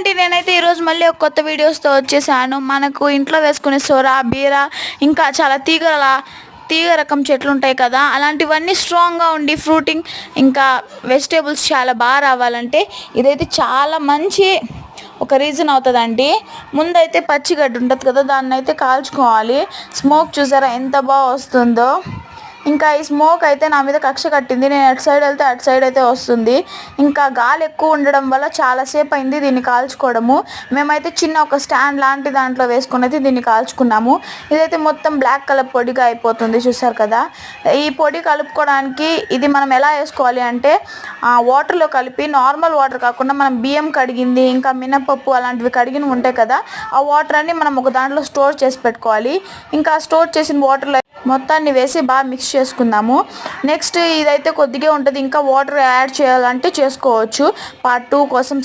అండి, నేనైతే ఈరోజు మళ్ళీ ఒక కొత్త వీడియోస్తో వచ్చేసాను. మనకు ఇంట్లో వేసుకునే సొర, బీర, ఇంకా చాలా తీగ రకం చెట్లు ఉంటాయి కదా, అలాంటివన్నీ స్ట్రాంగ్గా ఉండి ఫ్రూటింగ్ ఇంకా వెజిటేబుల్స్ చాలా బాగా రావాలంటే ఇదైతే చాలా మంచి ఒక రీజన్ అవుతుందండి. ముందైతే పచ్చిగడ్డి ఉంటుంది కదా, దాన్ని అయితే కాల్చుకోవాలి. స్మోక్ చూసారా ఎంత బాగా వస్తుందో. ఇంకా ఈ స్మోక్ అయితే నా మీద కక్ష కట్టింది. నేను అటు సైడ్ వెళ్తే అటు సైడ్ అయితే వస్తుంది. ఇంకా గాలి ఎక్కువ ఉండడం వల్ల చాలాసేపు అయింది దీన్ని కాల్చుకోవడము. మేమైతే చిన్న ఒక స్టాండ్ లాంటి దాంట్లో వేసుకుని అయితే దీన్ని కాల్చుకున్నాము. ఇదైతే మొత్తం బ్లాక్ కలర్ పొడిగా అయిపోతుంది, చూసారు కదా. ఈ పొడి కలుపుకోవడానికి ఇది మనం ఎలా వేసుకోవాలి అంటే వాటర్లో కలిపి, నార్మల్ వాటర్ కాకుండా మనం బియ్యం కడిగింది ఇంకా మినపప్పు అలాంటివి కడిగినవి ఉంటాయి కదా, ఆ వాటర్ అన్ని మనం ఒక దాంట్లో స్టోర్ చేసి పెట్టుకోవాలి. ఇంకా స్టోర్ చేసిన వాటర్లో మొత్తాన్ని వేసి బాగా మిక్స్ చేసుకుందాము. నెక్స్ట్ ఇదైతే కొద్దిగా ఉంటుంది, ఇంకా వాటర్ యాడ్ చేయాలంటే చేసుకోవచ్చు. పార్ట్ 2 కోసం